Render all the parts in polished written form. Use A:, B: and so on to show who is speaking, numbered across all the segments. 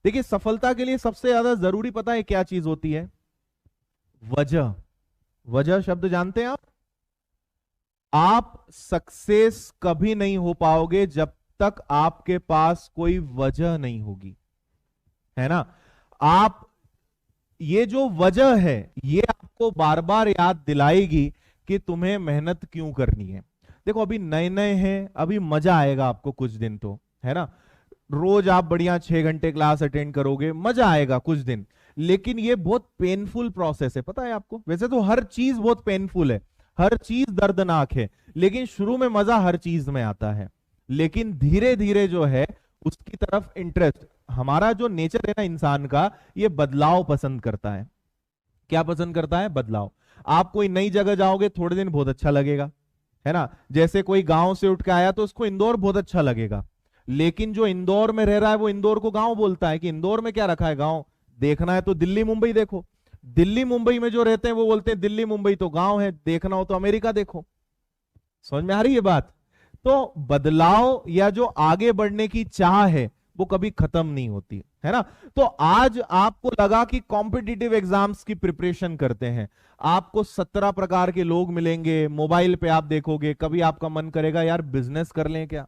A: देखिए, सफलता के लिए सबसे ज्यादा जरूरी पता है क्या चीज होती है? वजह। वजह शब्द जानते हैं आप सक्सेस कभी नहीं हो पाओगे जब तक आपके पास कोई वजह नहीं होगी, है ना। आप, ये जो वजह है ये आपको बार बार याद दिलाएगी कि तुम्हें मेहनत क्यों करनी है। देखो, अभी नए नए हैं, अभी मजा आएगा आपको कुछ दिन, तो है ना। रोज आप बढ़िया 6 घंटे क्लास अटेंड करोगे, मजा आएगा कुछ दिन। लेकिन ये बहुत पेनफुल प्रोसेस है, पता है आपको। वैसे तो हर चीज बहुत पेनफुल है, हर चीज दर्दनाक है, लेकिन शुरू में मजा हर चीज में आता है। लेकिन धीरे धीरे जो है उसकी तरफ इंटरेस्ट, हमारा जो नेचर है ना इंसान का, ये बदलाव पसंद करता है। क्या पसंद करता है? बदलाव। आप कोई नई जगह जाओगे, थोड़े दिन बहुत अच्छा लगेगा, है ना। जैसे कोई गांव से उठ के आया तो उसको इंदौर बहुत अच्छा लगेगा, लेकिन जो इंदौर में रह रहा है वो इंदौर को गांव बोलता है कि इंदौर में क्या रखा है गांव, देखना है तो दिल्ली मुंबई देखो। दिल्ली मुंबई में जो रहते हैं वो बोलते हैं दिल्ली मुंबई तो गांव है, देखना हो तो अमेरिका देखो। समझ में आ रही है बात? तो बदलाव या जो आगे बढ़ने की चाह है वो कभी खत्म नहीं होती, है ना। तो आज आपको लगा कि कॉम्पिटिटिव एग्जाम्स की प्रिपरेशन करते हैं, आपको 17 प्रकार के लोग मिलेंगे, मोबाइल पे आप देखोगे, कभी आपका मन करेगा यार बिजनेस कर लें क्या,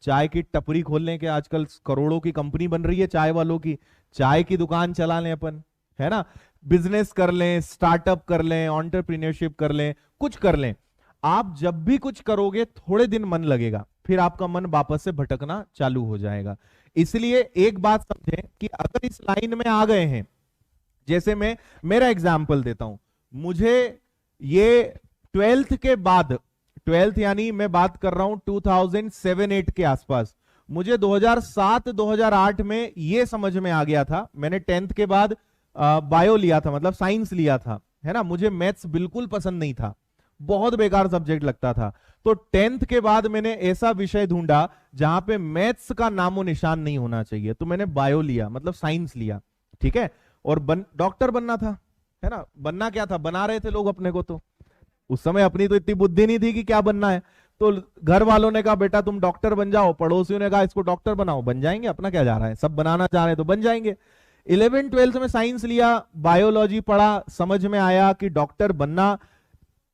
A: चाय की टपरी खोल लें क्या, आजकल करोड़ों की कंपनी बन रही है चाय वालों की, चाय की दुकान चला लें अपन, है ना। बिजनेस कर लें, स्टार्टअप कर लें, एंटरप्रेन्योरशिप कर लें, कुछ कर लें। आप जब भी कुछ करोगे थोड़े दिन मन लगेगा, फिर आपका मन वापस से भटकना चालू हो जाएगा। इसलिए एक बात समझें कि अगर इस लाइन में आ गए हैं, जैसे मैं मेरा एग्जाम्पल देता हूं, मुझे ये 12th के बाद, 12th यानी मैं बात कर रहा हूं 2007-8 के आसपास, मुझे 2007-2008 में ये समझ में आ गया था। मैंने 10th के बाद बायो लिया था, मतलब साइंस लिया था, है ना। मुझे मैथ्स बिल्कुल पसंद नहीं था, बहुत बेकार सब्जेक्ट लगता था। तो 10th के बाद मैंने ऐसा विषय ढूंढा जहां पे मैथ्स का नामो निशान नहीं होना चाहिए, तो मैंने बायो लिया, मतलब साइंस लिया, ठीक है। और डॉक्टर बनना था, है ना। बनना क्या था, बना रहे थे लोग अपने को, तो उस समय अपनी तो इतनी बुद्धि नहीं थी कि क्या बनना है। तो घर वालों ने कहा बेटा तुम डॉक्टर बन जाओ, पड़ोसियों ने कहा इसको डॉक्टर बनाओ, बन जाएंगे, अपना क्या जा रहा है, सब बनाना चाह रहे हैं तो बन जाएंगे। 11th-12th में साइंस लिया, बायोलॉजी पढ़ा, समझ में आया कि डॉक्टर बनना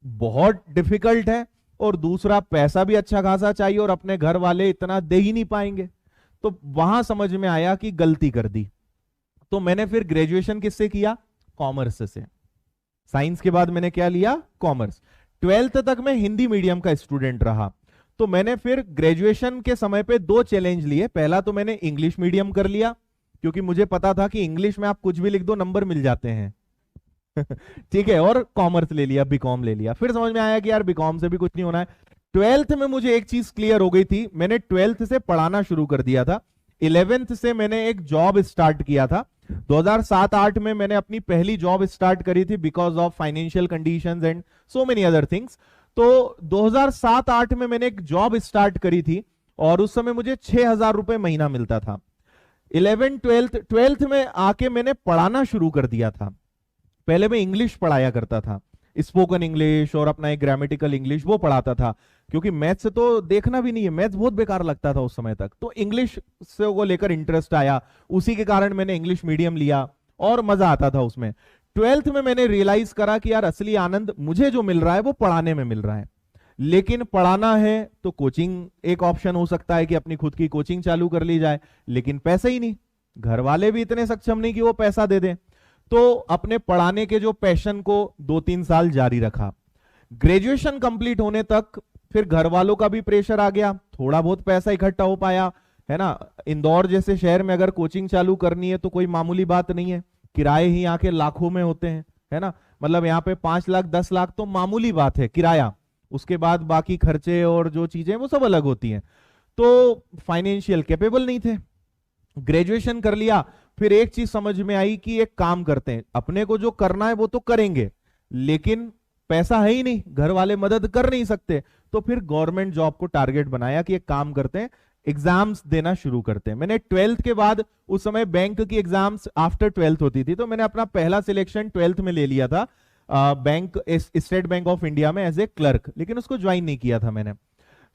A: बहुत डिफिकल्ट है, और दूसरा पैसा भी अच्छा खासा चाहिए, और अपने घर वाले इतना दे ही नहीं पाएंगे। तो वहां समझ में आया कि गलती कर दी। तो मैंने फिर ग्रेजुएशन किससे किया? कॉमर्स से। साइंस के बाद मैंने क्या लिया? कॉमर्स। 12th तक मैं हिंदी मीडियम का स्टूडेंट रहा। तो मैंने फिर ग्रेजुएशन के समय पे 2 चैलेंज लिए। पहला तो मैंने इंग्लिश मीडियम कर लिया, क्योंकि मुझे पता था कि इंग्लिश में आप कुछ भी लिख दो नंबर मिल जाते हैं ठीक है। और कॉमर्स ले लिया, बीकॉम ले लिया। फिर समझ में आया कि यार बीकॉम से भी कुछ नहीं होना है। 12th में मुझे एक चीज क्लियर हो गई थी, मैंने 12th से पढ़ाना शुरू कर दिया था। 11th से मैंने एक जॉब स्टार्ट किया था। 2007-8 में मैंने अपनी पहली जॉब स्टार्ट करी थी, because of financial conditions and so many other things. तो 2007-8 में मैंने एक जॉब स्टार्ट करी थी, और उस समय मुझे 6,000 रुपए महीना मिलता था। 12th में आके मैंने पढ़ाना शुरू कर दिया था। पहले मैं इंग्लिश पढ़ाया करता था, स्पोकन इंग्लिश और अपना एक ग्रामेटिकल इंग्लिश वो पढ़ाता था, क्योंकि मैथ्स तो देखना भी नहीं है, मैथ्स बहुत बेकार लगता था उस समय तक। तो इंग्लिश से को लेकर इंटरेस्ट आया, उसी के कारण मैंने इंग्लिश मीडियम लिया, और मजा आता था उसमें। 12th में मैंने रियलाइज करा कि यार असली आनंद मुझे जो मिल रहा है वो पढ़ाने में मिल रहा है। लेकिन पढ़ाना है तो कोचिंग एक ऑप्शन हो सकता है कि अपनी खुद की कोचिंग चालू कर ली जाए, लेकिन पैसे ही नहीं, घर वाले भी इतने सक्षम नहीं कि वो पैसा दे दें। तो अपने पढ़ाने के जो पैशन को 2-3 साल जारी रखा। ग्रेजुएशन कंप्लीट होने तक फिर घर वालों का भी प्रेशर आ गया, थोड़ा बहुत पैसा इकट्ठा हो पाया, है ना। इंदौर जैसे शहर में अगर कोचिंग चालू करनी है तो कोई मामूली बात नहीं है, किराए ही यहाँ के लाखों में होते हैं, है ना। मतलब यहाँ पे 5 लाख 10 लाख तो मामूली बात है किराया, उसके बाद बाकी खर्चे और जो चीजें वो सब अलग होती हैं। तो फाइनेंशियल कैपेबल नहीं थे। ग्रेजुएशन कर लिया, फिर एक चीज समझ में आई कि एक काम करते हैं, अपने को जो करना है वो तो करेंगे, लेकिन पैसा है ही नहीं, घर वाले मदद कर नहीं सकते। तो फिर गवर्नमेंट जॉब को टारगेट बनाया कि एक काम करते हैं, एग्जाम्स देना शुरू करते हैं। मैंने 12th के बाद, उस समय बैंक की एग्जाम्स आफ्टर 12th होती थी, तो मैंने अपना पहला सिलेक्शन 12th में ले लिया था, bank, state bank of India में एज ए क्लर्क, लेकिन उसको ज्वाइन नहीं किया था मैंने।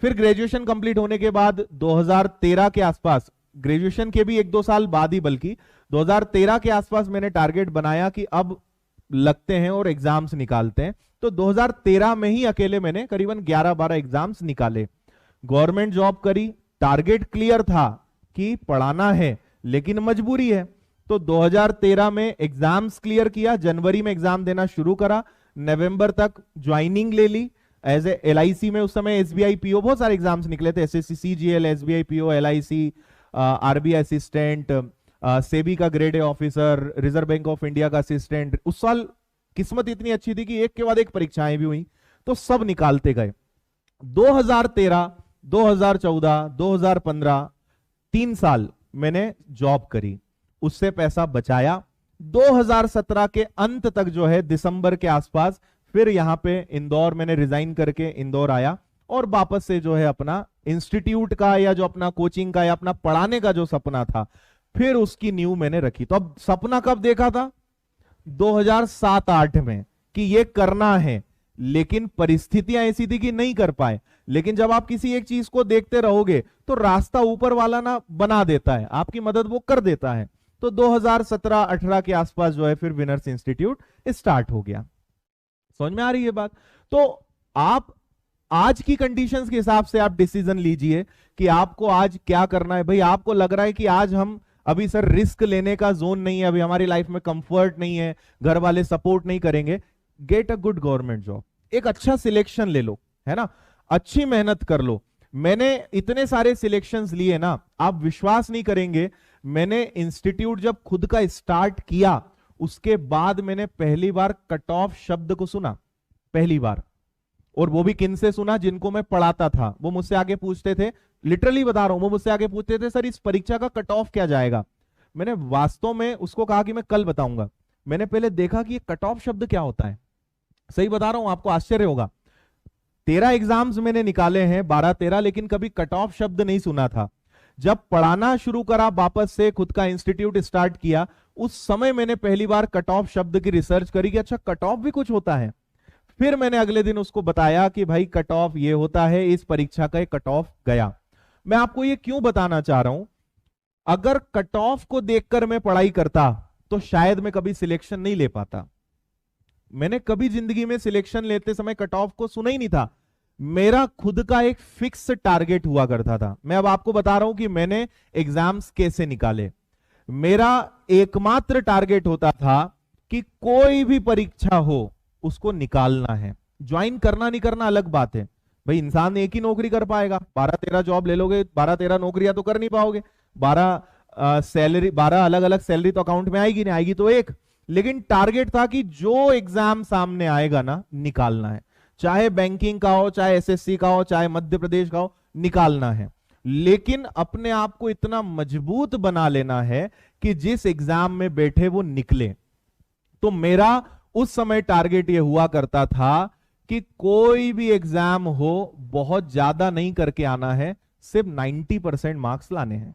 A: फिर ग्रेजुएशन कंप्लीट होने के बाद 2013 के आसपास, ग्रेजुएशन के भी 1-2 साल बाद ही बल्कि 2013 के आसपास मैंने टारगेट बनाया कि अब लगते हैं और एग्जाम्स निकालते हैं। तो 2013 में ही अकेले मैंने करीबन 11-12 एग्जाम्स निकाले, गवर्नमेंट जॉब करी। टारगेट क्लियर था कि पढ़ाना है, लेकिन मजबूरी है। तो 2013 में एग्जाम्स क्लियर किया, जनवरी में एग्जाम देना शुरू करा, नवंबर तक ज्वाइनिंग ले ली एज ए LIC में। उस समय SBI PO बहुत सारे एग्जाम्स निकले थे, SSC CGL, SBI PO, LIC, RBI assistant, SEBI का grade A officer, Reserve Bank of India का असिस्टेंट। उस साल किस्मत इतनी अच्छी थी कि एक के बाद एक परीक्षाएं भी हुई, तो सब निकालते गए। 2013, 2014, 2015 3 साल मैंने जॉब करी, उससे पैसा बचाया। 2017 के अंत तक जो है, दिसंबर के आसपास, फिर यहां पे इंदौर मैंने रिजाइन करके इंदौर आया और वापस से जो है अपना इंस्टीट्यूट का या जो अपना कोचिंग का या अपना पढ़ाने का जो सपना था, फिर उसकी नींव मैंने रखी। तो अब सपना कब देखा था? 2007-8 में कि ये करना है, लेकिन परिस्थितियां ऐसी थी कि नहीं कर पाए। लेकिन जब आप किसी एक चीज को देखते रहोगे तो रास्ता ऊपर वाला ना बना देता है, आपकी मदद वो कर देता है। तो 2017-18 के आसपास जो है फिर विनर्स इंस्टीट्यूट स्टार्ट हो गया। समझ में आ रही है बात? तो आप आज की कंडीशंस के हिसाब से आप डिसीजन लीजिए कि आपको आज क्या करना है। भाई आपको लग रहा है कि आज हम अभी सर रिस्क लेने का जोन नहीं है, अभी हमारी लाइफ में कंफर्ट नहीं है, घर वाले सपोर्ट नहीं करेंगे, get a good government job, एक अच्छा सिलेक्शन ले लो, है ना, अच्छी मेहनत कर लो। मैंने इतने सारे सिलेक्शंस लिए ना, आप विश्वास नहीं करेंगे। मैंने इंस्टीट्यूट जब खुद का स्टार्ट किया, उसके बाद मैंने पहली बार कट ऑफ शब्द को सुना, पहली बार। और वो भी किन से सुना? जिनको मैं पढ़ाता था। वो मुझसे आगे पूछते थे, लिटरली बता रहा हूं, वो मुझसे आगे पूछते थे, सर इस परीक्षा का कट ऑफ क्या जाएगा? मैंने वास्तव में उसको कहा कि मैं कल बताऊंगा। मैंने पहले देखा कि ये कट ऑफ शब्द क्या होता है। सही बता रहा हूं, आपको आश्चर्य होगा। 13 एग्जाम्स मैंने निकाले हैं, 12-13, लेकिन कभी कट ऑफ शब्द नहीं सुना था। जब पढ़ाना शुरू करा, वापस से खुद का इंस्टीट्यूट स्टार्ट किया, उस समय मैंने पहली बार कट ऑफ शब्द की रिसर्च करी कि अच्छा कट ऑफ भी कुछ होता है। फिर मैंने अगले दिन उसको बताया कि भाई कट ऑफ ये होता है, इस परीक्षा का कट ऑफ गया। मैं आपको ये क्यों बताना चाह रहा हूं, अगर कट ऑफ को देखकर मैं पढ़ाई करता तो शायद मैं कभी सिलेक्शन नहीं ले पाता। मैंने कभी जिंदगी में सिलेक्शन लेते समय कट ऑफ को सुना ही नहीं था। मेरा खुद का एक फिक्स टारगेट हुआ करता था। मैं अब आपको बता रहा हूं कि मैंने एग्जाम्स कैसे निकाले। मेरा एकमात्र टारगेट होता था कि कोई भी परीक्षा हो उसको निकालना है। ज्वाइन करना नहीं करना अलग बात है, भाई इंसान एक ही नौकरी कर पाएगा। 12-13 जॉब ले लोगे, 12-13 नौकरियां तो कर नहीं पाओगे। 12 अलग अलग सैलरी तो अकाउंट में आएगी नहीं, आएगी तो एक। लेकिन टारगेट था कि जो एग्जाम सामने आएगा ना, निकालना है। चाहे बैंकिंग का हो, चाहे SSC का हो, चाहे मध्य प्रदेश का हो, निकालना है। लेकिन अपने आप को इतना मजबूत बना लेना है कि जिस एग्जाम में बैठे वो निकले। तो मेरा उस समय टारगेट ये हुआ करता था कि कोई भी एग्जाम हो, बहुत ज्यादा नहीं करके आना है, सिर्फ 90% मार्क्स लाने हैं।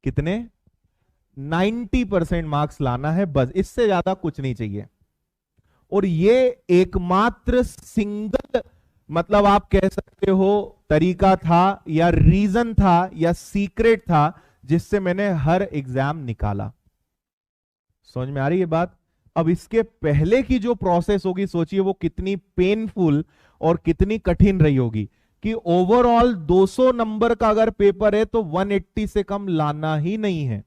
A: कितने? 90% मार्क्स लाना है, बस, इससे ज्यादा कुछ नहीं चाहिए। और ये एकमात्र सिंगल, मतलब आप कह सकते हो तरीका था या रीजन था या सीक्रेट था जिससे मैंने हर एग्जाम निकाला। समझ में आ रही है बात? अब इसके पहले की जो प्रोसेस होगी, सोचिए वो कितनी पेनफुल और कितनी कठिन रही होगी कि ओवरऑल 200 नंबर का अगर पेपर है तो 180 से कम लाना ही नहीं है,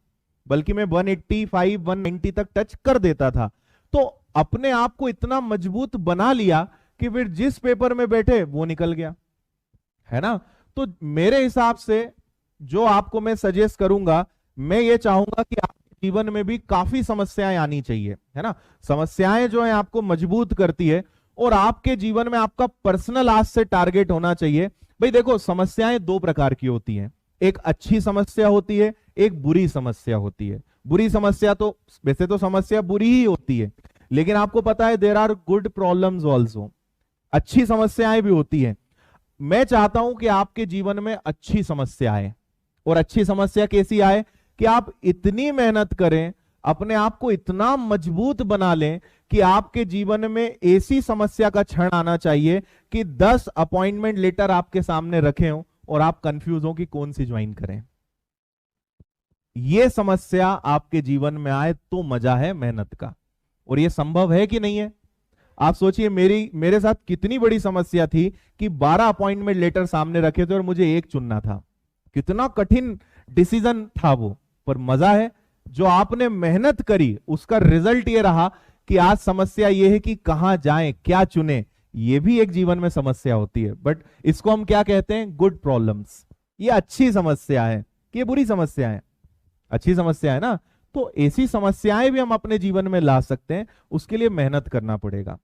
A: बल्कि मैं 185, 190 तक टच कर देता था। तो अपने आप को इतना मजबूत बना लिया कि फिर जिस पेपर में बैठे वो निकल गया, है ना। तो मेरे हिसाब से जो आपको मैं सजेस्ट करूंगा, मैं ये चाहूंगा कि आपके जीवन में भी काफी समस्याएं आनी चाहिए, है ना। समस्याएं जो है आपको मजबूत करती है, और आपके जीवन में आपका पर्सनल आज से टारगेट होना चाहिए। भाई देखो, समस्याएं 2 प्रकार की होती हैं, एक अच्छी समस्या होती है, एक बुरी समस्या होती है। बुरी समस्या तो वैसे तो समस्या बुरी ही होती है, लेकिन आपको पता है there are good problems also, अच्छी समस्याएं भी होती हैं। मैं चाहता हूं कि आपके जीवन में अच्छी समस्या आए, और अच्छी समस्या कैसी आए कि आप इतनी मेहनत करें, अपने आप को इतना मजबूत बना लें कि आपके जीवन में ऐसी समस्या का क्षण आना चाहिए कि 10 अपॉइंटमेंट लेटर आपके सामने रखे हों और आप कंफ्यूज हो कि कौन सी ज्वाइन करें। ये समस्या आपके जीवन में आए तो मजा है मेहनत का। और ये संभव है कि नहीं है? आप सोचिए, मेरे साथ कितनी बड़ी समस्या थी कि 12 अपॉइंटमेंट लेटर सामने रखे थे और मुझे एक चुनना था। कितना कठिन डिसीजन था वो, पर मजा है। जो आपने मेहनत करी उसका रिजल्ट ये रहा कि आज समस्या ये है कि कहां जाएं, क्या चुने। ये भी एक जीवन में समस्या होती है, बट इसको हम क्या कहते हैं? Good problems. ये अच्छी समस्या है कि ये बुरी समस्या है? अच्छी समस्या है ना। तो ऐसी समस्याएं भी हम अपने जीवन में ला सकते हैं, उसके लिए मेहनत करना पड़ेगा।